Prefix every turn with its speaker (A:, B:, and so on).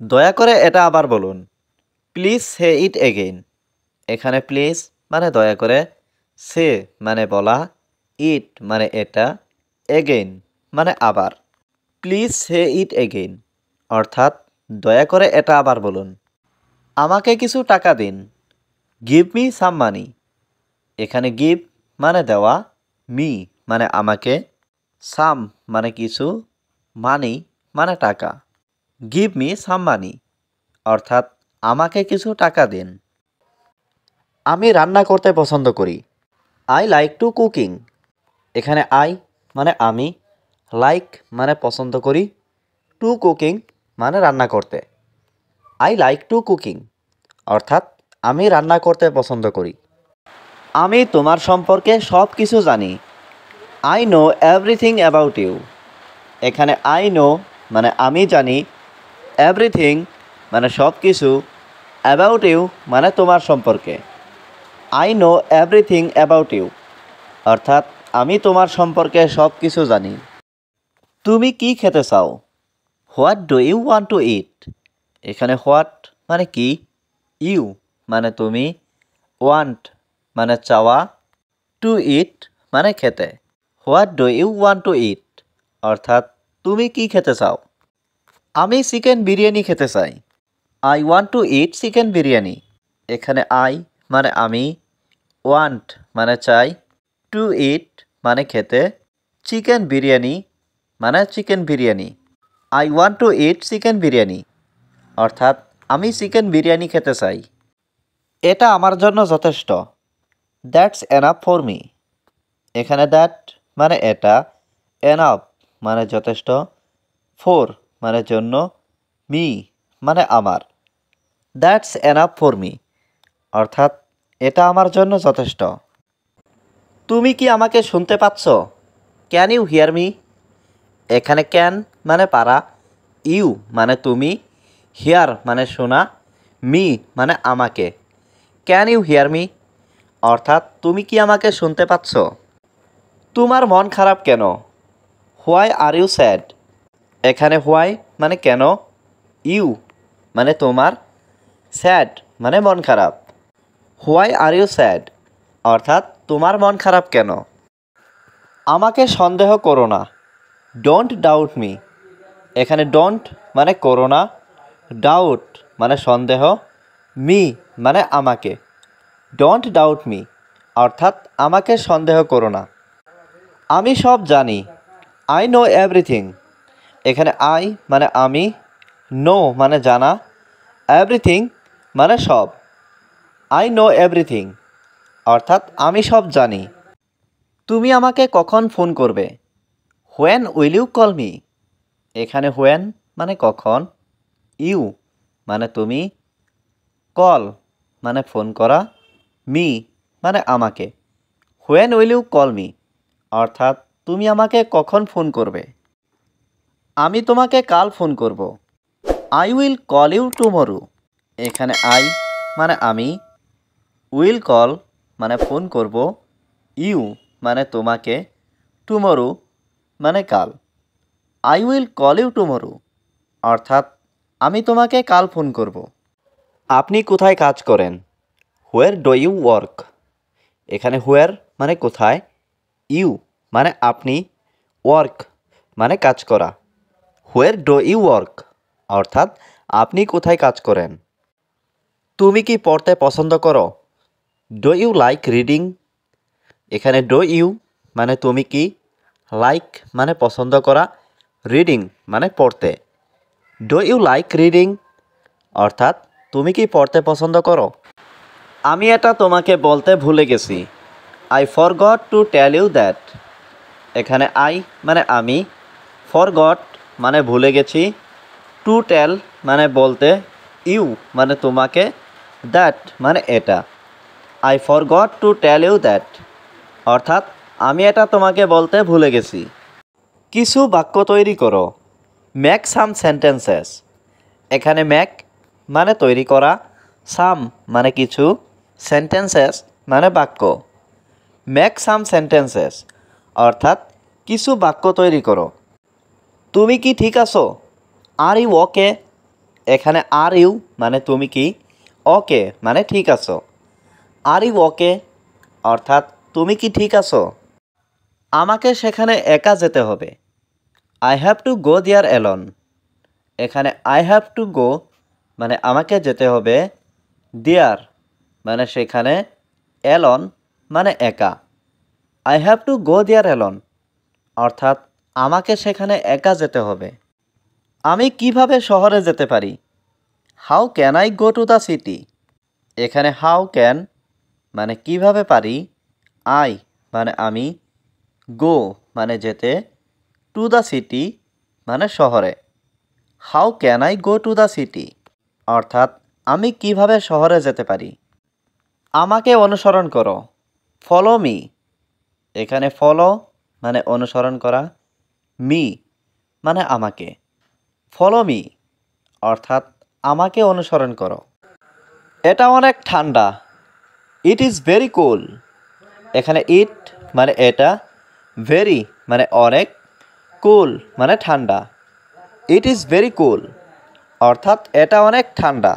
A: দয়া করে এটা আবার বলুন। Please say it again. এখানে প্লিজ মানে দয়া করে, সে মানে বলা, ইট মানে এটা, এগেইন মানে আবার। প্লিজ সে ইট এগেইন অর্থাৎ দয়া করে এটা আবার বলুন। আমাকে কিছু টাকা দিন। গিভ মি সাম মানি। এখানে গিভ মানে দেওয়া, মি মানে আমাকে, সাম মানে কিছু, মানি মানে টাকা। গিভ মি সাম মানি অর্থাৎ আমাকে কিছু টাকা দিন। আমি রান্না করতে পছন্দ করি। I like to cooking. এখানে আই মানে আমি, লাইক মানে পছন্দ করি, টু কুকিং মানে রান্না করতে। আই লাইক টু কুকিং অর্থাৎ আমি রান্না করতে পছন্দ করি। আমি তোমার সম্পর্কে সব কিছু জানি। I know everything about you. এখানে আই নো মানে আমি জানি, এভরিথিং মানে সব কিছু, অ্যাবাউট ইউ মানে তোমার সম্পর্কে। I know everything about you অর্থাৎ আমি তোমার সম্পর্কে সব কিছু জানি। তুমি কি খেতে চাও? What do you want to eat. এখানে হোয়াট মানে কি, ইউ মানে তুমি, ওয়ান্ট মানে চাওয়া, টু ইট মানে খেতে। What do you want to eat অর্থাৎ তুমি কি খেতে চাও? আমি চিকেন বিরিয়ানি খেতে চাই। I want to it chicken biryani. এখানে আই মানে আমি, ওয়ান্ট মানে চাই, টু ইট মানে খেতে, চিকেন বিরিয়ানি মানে chicken biryani. I want to it chicken biryani অর্থাৎ আমি চিকেন বিরিয়ানি খেতে চাই। এটা আমার জন্য যথেষ্ট। That's enough for me. এখানে দ্যাট মানে এটা, এনাফ মানে যথেষ্ট, ফর মানে জন্য, মি মানে আমার। দ্যাটস এনাফ ফর মি অর্থাৎ এটা আমার জন্য যথেষ্ট। তুমি কি আমাকে শুনতে পাচ্ছ? Can you hear me. এখানে ক্যান মানে পারা, ইউ মানে তুমি, হিয়ার মানে শোনা, মি মানে আমাকে। ক্যান ইউ হিয়ার মি অর্থাৎ তুমি কি আমাকে শুনতে পাচ্ছ? তোমার মন খারাপ কেন? Why are you sad. এখানে হোয়াই মানে কেন, ইউ মানে তোমার, স্যাড মানে মন খারাপ। হোয়াই আর ইউ স্যাড অর্থাৎ তোমার মন খারাপ কেন? আমাকে সন্দেহ করো না। Don't doubt me. এখানে ডোন্ট মানে করো না, ডাউট মানে সন্দেহ, মি মানে আমাকে। ডোন্ট ডাউট মি অর্থাৎ আমাকে সন্দেহ করো না। আমি সব জানি। I know everything. এখানে আই মানে আমি, নো মানে জানা, এভরিথিং মানে সব। আই নো এভরিথিং অর্থাৎ আমি সব জানি। তুমি আমাকে কখন ফোন করবে? When will you call me. এখানে হোয়েন মানে কখন, ইউ মানে তুমি, কল মানে ফোন করা, মি মানে আমাকে। When will you call me অর্থাৎ তুমি আমাকে কখন ফোন করবে? আমি তোমাকে কাল ফোন করব। I will call you tomorrow. এখানে আই মানে আমি, উইল কল মানে ফোন করব, ইউ মানে তোমাকে, টুমরো মানে কাল। I will call you tomorrow অর্থাৎ আমি তোমাকে কাল ফোন করব। আপনি কোথায় কাজ করেন? Where do you work. এখানে হোয়ার মানে কোথায়, ইউ মানে আপনি, ওয়ার্ক মানে কাজ করা। হোয়ার ডু ইউ ওয়ার্ক অর্থাৎ আপনি কোথায় কাজ করেন? তুমি কি পড়তে পছন্দ করো? Do you like reading. এখানে ডু ইউ মানে তুমি কি, লাইক মানে পছন্দ করা, রিডিং মানে পড়তে। ডু ইউ লাইক রিডিং অর্থাৎ তুমি কি পড়তে পছন্দ করো? আমি এটা তোমাকে বলতে ভুলে গেছি। I forgot to tell you that. এখানে আই মানে আমি, ফরগট মানে ভুলে গেছি, টু টেল মানে বলতে, ইউ মানে তোমাকে, দ্যাট মানে এটা। I forgot to tell you that অর্থাৎ আমি এটা তোমাকে বলতে ভুলে গেছি। কিছু বাক্য তৈরি করো। Make some sentences. এখানে মেক মানে তৈরি করা, সাম মানে কিছু, সেন্টেন্সেস মানে বাক্য। মেক সাম সেন্টেন্সেস অর্থাৎ কিছু বাক্য তৈরি করো। তুমি কি ঠিক আছো? Are you okay. এখানে আর ইউ মানে তুমি কি, ওকে মানে ঠিক আছো। আর ইউ ওকে অর্থাৎ তুমি কি ঠিক আছো। আমাকে সেখানে একা যেতে হবে। I have to go there alone. এখানে আই হ্যাভ টু গো মানে আমাকে যেতে হবে, দেয়ার মানে সেখানে, অ্যালন মানে একা। I have to go there alone অর্থাৎ আমাকে সেখানে একা যেতে হবে। আমি কিভাবে শহরে যেতে পারি। How can I go to the city. এখানে হাউ ক্যান মানে কিভাবে পারি, আই মানে আমি, গো মানে যেতে, টু দ্য সিটি মানে শহরে। How can I go to the city অর্থাৎ আমি কিভাবে শহরে যেতে পারি। আমাকে অনুসরণ করো। Follow me. এখানে ফলো মানে অনুসরণ করা, মি মানে আমাকে। ফলো মি অর্থাৎ আমাকে অনুসরণ করো। এটা অনেক ঠান্ডা। ইট ইজ ভেরি কুল। এখানে ইট মানে এটা, ভেরি মানে অনেক, কুল মানে ঠান্ডা। ইট ইজ ভেরি কুল অর্থাৎ এটা অনেক ঠান্ডা।